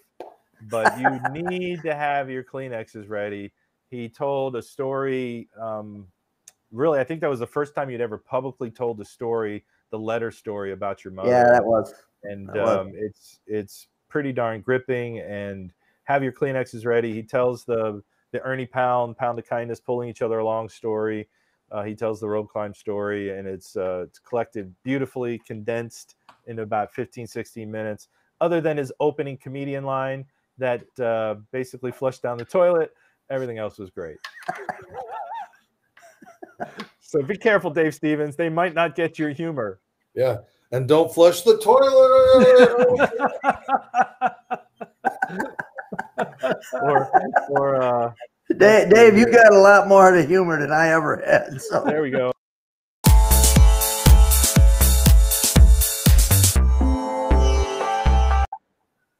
S1: but you need to have your Kleenexes ready. He told a story. Really, I think that was the first time you'd ever publicly told the letter story about your mother.
S2: Yeah, that was.
S1: And it's pretty darn gripping. And have your Kleenexes ready. He tells the Ernie Pound of Kindness, Pulling Each Other Along story. He tells the rope climb story, and it's collected beautifully, condensed. in about 15, 16 minutes. Other than his opening comedian line that basically flushed down the toilet, everything else was great. So be careful, Dave Stevens. They might not get your humor.
S4: Yeah. And don't flush the toilet.
S1: or
S2: Dave, you got a lot more to humor than I ever had. So
S1: there we go.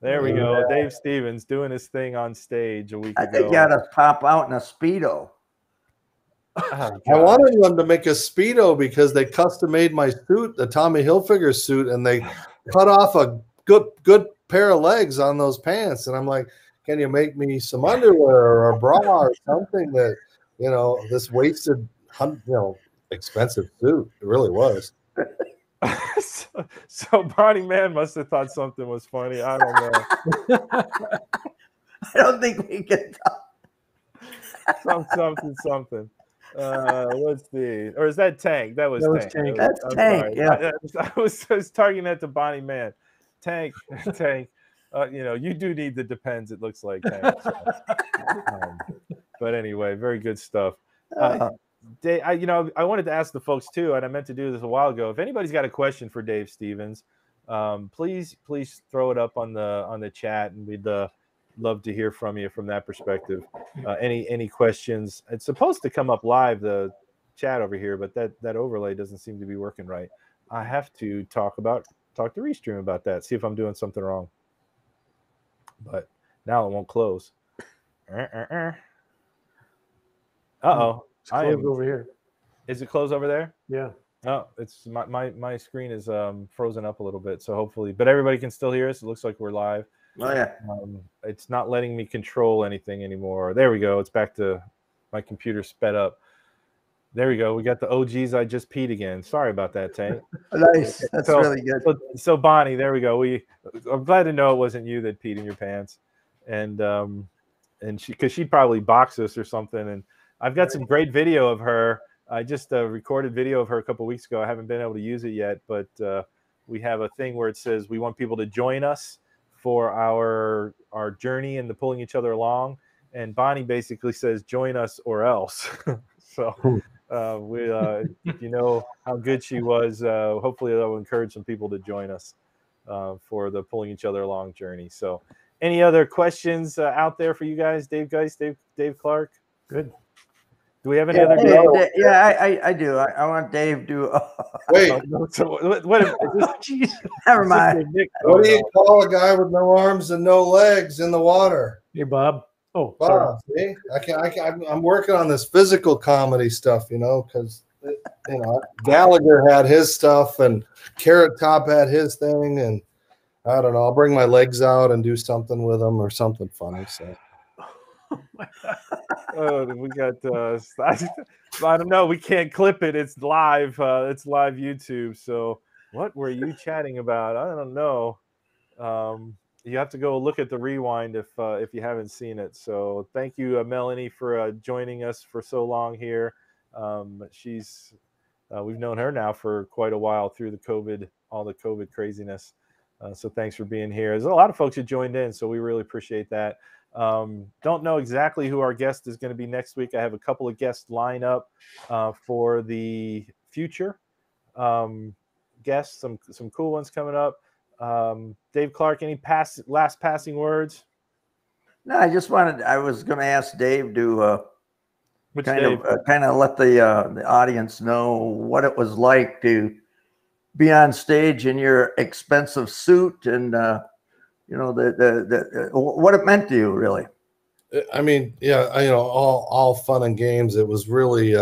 S1: There we go. Dave Stevens doing his thing on stage a week ago.
S2: I think you got to pop out in a Speedo.
S1: Oh,
S4: I wanted them to make a Speedo because they custom made my suit, the Tommy Hilfiger suit, and they cut off a good pair of legs on those pants. And I'm like, can you make me some underwear or a bra or something that, this wasted, expensive suit? It really was.
S1: So Bonnie Man must have thought something was funny. I don't know.
S2: I don't think we can talk.
S1: Something. Let's see. Or is that Tank? That was Tank.
S2: That's Tank. Yeah.
S1: I was targeting that to Bonnie Man. Tank. You do need the Depends. It looks like Tank. So. But anyway, very good stuff. Dave, I wanted to ask the folks too, and I meant to do this a while ago. If anybody's got a question for Dave Stevens, please throw it up on the chat, and we'd love to hear from you from that perspective. Any questions? It's supposed to come up live, the chat over here, but that overlay doesn't seem to be working right. I have to talk to Restream about that, see if I'm doing something wrong. But now it won't close. Uh-oh.
S3: I am over here.
S1: Is it closed over there?
S3: Yeah.
S1: Oh, it's my screen is frozen up a little bit, so hopefully, but everybody can still hear us. It looks like we're live.
S2: Oh yeah.
S1: It's not letting me control anything anymore. There we go. It's back to my computer sped up. There we go. We got the OGs. I just peed again. Sorry about that, Tank.
S2: Nice. That's really good.
S1: So Bonnie, there we go. I'm glad to know it wasn't you that peed in your pants, and because she'd probably box us or something. And I've got some great video of her. I just recorded video of her a couple weeks ago. I haven't been able to use it yet, but we have a thing where it says we want people to join us for our journey and the pulling each other along. And Bonnie basically says, join us or else. So if you know how good she was, hopefully that will encourage some people to join us for the pulling each other along journey. So any other questions out there for you guys? Dave Clark? Good. Do we have any other?
S2: I do. I want Dave to.
S4: Wait.
S1: So what geez.
S2: Never mind.
S4: What do you call a guy with no arms and no legs in the water?
S3: Hey, Bob. Oh,
S4: Bob. See, I'm working on this physical comedy stuff, because Gallagher had his stuff and Carrot Top had his thing, and I don't know. I'll bring my legs out and do something with them or something funny. So.
S3: Oh my God.
S1: We got I don't know, we can't clip it. It's live. It's live YouTube. So what were you chatting about? I don't know. You have to go look at the rewind if you haven't seen it. So thank you, Melanie, for joining us for so long here. She's we've known her now for quite a while through all the COVID craziness. So thanks for being here. There's a lot of folks who joined in, so we really appreciate that. Don't know exactly who our guest is going to be next week. I have a couple of guests lined up for the future guests, some cool ones coming up. Dave Clark, any last passing words?
S2: No, I was going to ask Dave to kind of let the audience know what it was like to be on stage in your expensive suit and what it meant to you, really.
S4: I mean, yeah, all fun and games. It was really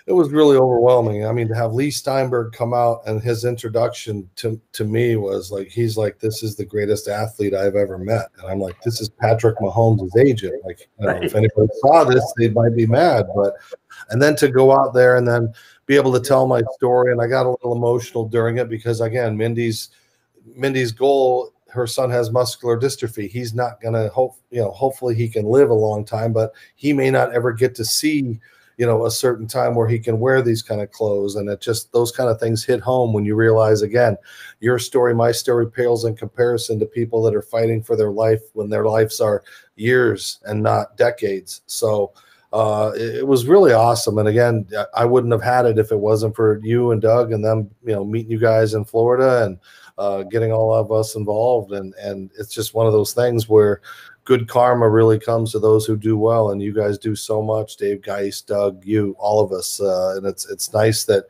S4: overwhelming. I mean, to have Lee Steinberg come out and his introduction to me was like, he's like, this is the greatest athlete I've ever met. And I'm like, this is Patrick Mahomes' agent. Like, if anybody saw this, they might be mad. And then to go out there and then be able to tell my story. And I got a little emotional during it because, again, Mindy's goal, her son has muscular dystrophy. He's not going to hopefully he can live a long time, but he may not ever get to see, you know, a certain time where he can wear these kind of clothes. And it just, those kind of things hit home when you realize, again, your story, my story pales in comparison to people that are fighting for their life when their lives are years and not decades. So it was really awesome. And again, I wouldn't have had it if it wasn't for you and Doug and them, you know, meeting you guys in Florida and getting all of us involved. And it's just one of those things where good karma really comes to those who do well. And you guys do so much, Dave Geist, Doug, you, all of us. And it's nice that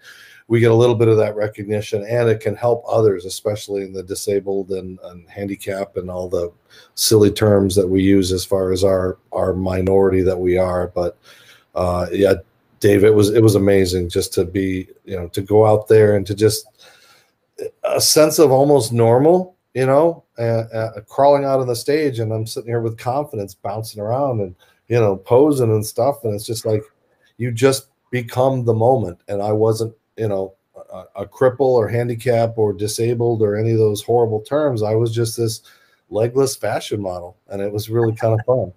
S4: we get a little bit of that recognition, and it can help others, especially in the disabled and handicap and all the silly terms that we use as far as our minority that we are. But yeah, Dave, it was amazing just to be, you know, to go out there and to just a sense of almost normal, you know, crawling out on the stage, and I'm sitting here with confidence, bouncing around and, you know, posing and stuff. And it's just like, you just become the moment. And I wasn't, you know, a cripple or handicap or disabled or any of those horrible terms. I was just this legless fashion model, and it was really kind of fun.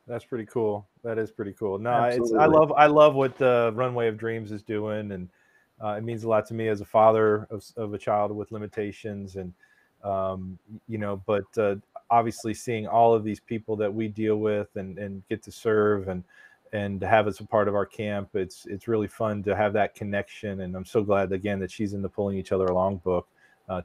S1: That's pretty cool. That is pretty cool. No, I love what the Runway of Dreams is doing, and it means a lot to me as a father of a child with limitations, and you know, but obviously seeing all of these people that we deal with and get to serve and to have as a part of our camp, it's really fun to have that connection. And I'm so glad again that she's in the Pulling Each Other Along book,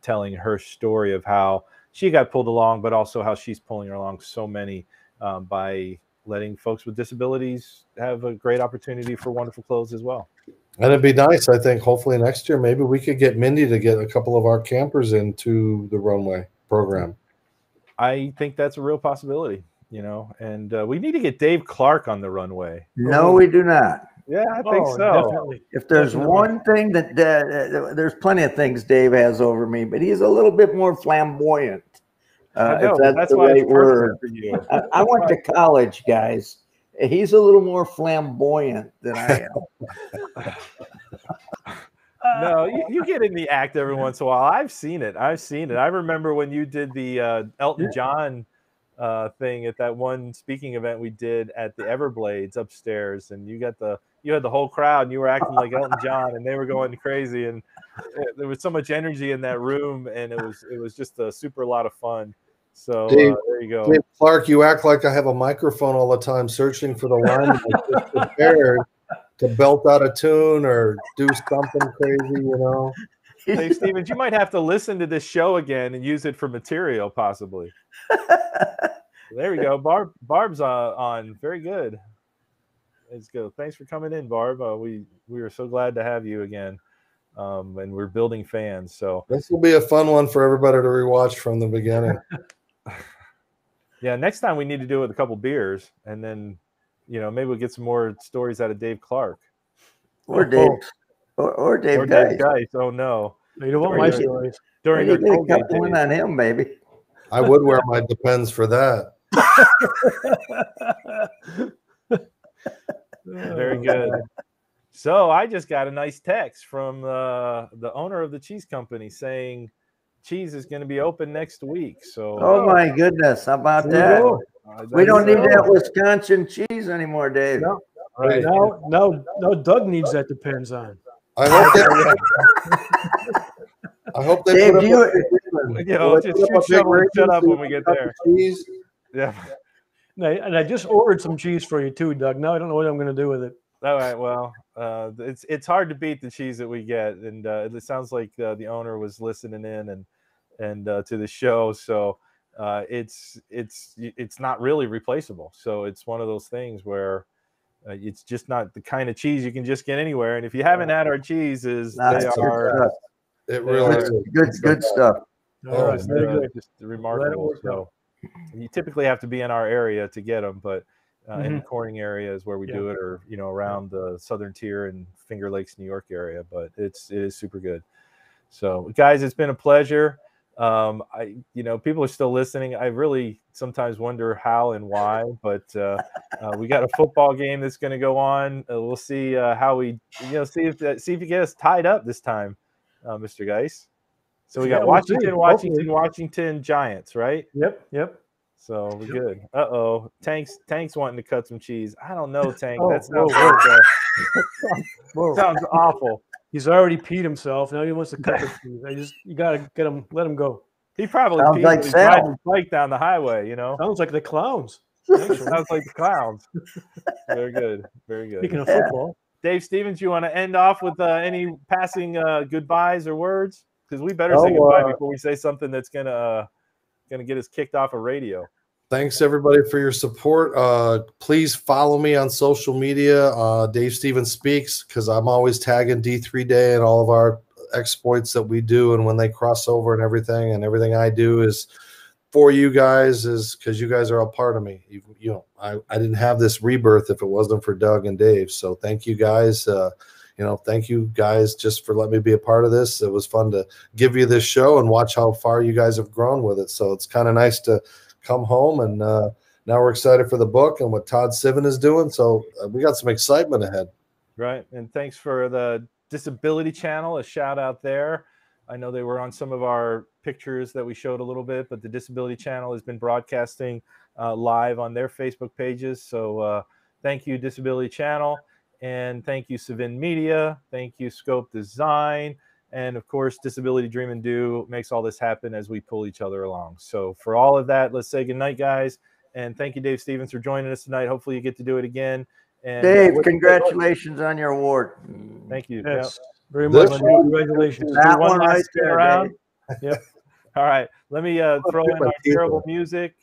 S1: telling her story of how she got pulled along, but also how she's pulling along so many by letting folks with disabilities have a great opportunity for wonderful clothes as well.
S4: And it'd be nice, I think, hopefully next year, maybe we could get Mindy to get a couple of our campers into the Runway program.
S1: I think that's a real possibility, you know, and we need to get Dave Clark on the Runway.
S2: No, we do not.
S1: Yeah, I think so.
S3: Definitely.
S2: If there's one thing that there's plenty of things Dave has over me, but he's a little bit more flamboyant.
S1: I know,
S2: if
S1: that's
S2: the
S1: why
S2: right
S1: it's
S2: word.
S1: perfect for you.
S2: I went to college, guys. He's a little more flamboyant than I am.
S1: No, you get in the act every once in a while. I've seen it. I remember when you did the Elton John thing at that one speaking event we did at the Everblades upstairs, and you had the whole crowd, and you were acting like Elton John, and they were going crazy, and there was so much energy in that room, and it was just a super lot of fun. So
S4: Dave,
S1: there you go.
S4: Dave Clark, you act like I have a microphone all the time, searching for the line prepared to belt out a tune or do something crazy, you know.
S1: Hey, Stevens, you might have to listen to this show again and use it for material, possibly. There we go. Barb's on. Very good. Let's go. Thanks for coming in, Barb. We are so glad to have you again, and we're building fans. So
S4: this will be a fun one for everybody to rewatch from the beginning.
S1: Yeah, next time we need to do it with a couple beers, and then, you know, maybe we'll get some more stories out of Dave Clark
S2: or Dave or Dave Geist.
S1: Oh no,
S3: you don't want my stories
S1: during
S2: a
S1: couple
S2: in on him, maybe.
S4: I would wear my Depends for that.
S1: Very good. So I just got a nice text from the owner of the cheese company saying cheese is going to be open next week. So
S2: oh my goodness, how about that? We don't need that Wisconsin cheese anymore, Dave.
S3: No.
S1: Right.
S3: Now Doug needs that Depends on.
S4: I hope they
S2: Dave,
S4: put up
S1: just shut up when we get there.
S4: Cheese.
S1: Yeah.
S3: And I just ordered some cheese for you too, Doug. Now I don't know what I'm going to do with it.
S1: All right. Well, it's hard to beat the cheese that we get, and it sounds like the owner was listening in and to the show. So it's not really replaceable. So it's one of those things where it's just not the kind of cheese you can just get anywhere. And if you haven't had our cheeses,
S4: It really is
S2: good stuff.
S1: It's just remarkable. So you typically have to be in our area to get them, but in the Corning area is where we do it, or around the Southern Tier and Finger Lakes, New York area. But it is super good. So guys, it's been a pleasure. People are still listening. I really sometimes wonder how and why, but we got a football game that's going to go on. We'll see how we, see if you get us tied up this time, Mr. Geist. So we got Washington Giants, right?
S3: Yep.
S1: So we're good. Uh-oh. Tank's wanting to cut some cheese. I don't know, Tank.
S3: Oh,
S1: That sounds
S3: whoa. Whoa.
S1: sounds awful.
S3: He's already peed himself. Now he wants to cut the cheese. You gotta let him go.
S1: He probably
S2: Sounds
S1: peed
S2: like
S1: when he's
S2: Sal.
S1: riding his bike down the highway, you know?
S3: Sounds like the clowns.
S1: Sounds like the clowns. Very good. Very good.
S3: Speaking of football.
S1: Dave Stevens, you want to end off with any passing goodbyes or words? Because we better say goodbye before we say something that's gonna get us kicked off of radio.
S4: Thanks everybody for your support. Please follow me on social media, Dave Stevens Speaks, because I'm always tagging D3 Day and all of our exploits that we do, and when they cross over and everything I do is for you guys, is because you guys are a part of me. You know, I didn't have this rebirth if it wasn't for Doug and Dave. So thank you guys. Thank you guys just for letting me be a part of this. It was fun to give you this show and watch how far you guys have grown with it. So it's kind of nice to come home, and now we're excited for the book and what Todd Sivan is doing. So we got some excitement ahead.
S1: Right. And thanks for the Disability Channel, a shout out there. I know they were on some of our pictures that we showed a little bit, but the Disability Channel has been broadcasting live on their Facebook pages. So thank you, Disability Channel. And thank you, Savin Media. Thank you, Scope Design. And of course, Disability Dream and Do makes all this happen as we pull each other along. So for all of that, let's say goodnight, guys. And thank you, Dave Stevens, for joining us tonight. Hopefully you get to do it again. And
S2: Dave, congratulations on your award.
S1: Thank you.
S3: Yes, very much. Congratulations.
S2: That one right there,
S1: Yep. All right. Let me throw in our terrible music.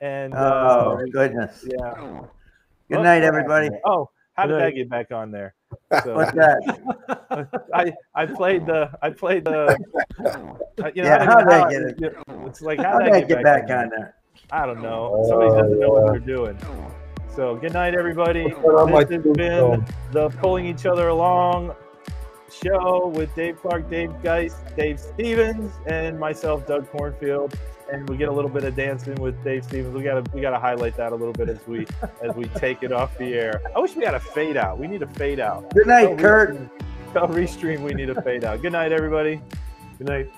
S1: And
S2: oh, goodness.
S1: Yeah.
S2: Good night, everybody.
S1: Oh, how did that get back on there? So,
S2: What's that?
S1: I played the
S2: Yeah, how did I get it?
S1: It's like
S2: How did I get back on there?
S1: I don't know. Somebody doesn't know what they're doing. So good night, everybody. This has been the Pulling Each Other Along show with Dave Clark, Dave Geist, Dave Stevens, and myself, Doug Cornfield. And we get a little bit of dancing with Dave Stevens. We gotta highlight that a little bit as we take it off the air. I wish we had a fade out. We need a fade out.
S2: Good night, Kurt.
S1: Tell Restream we need a fade out. Good night, everybody.
S3: Good night.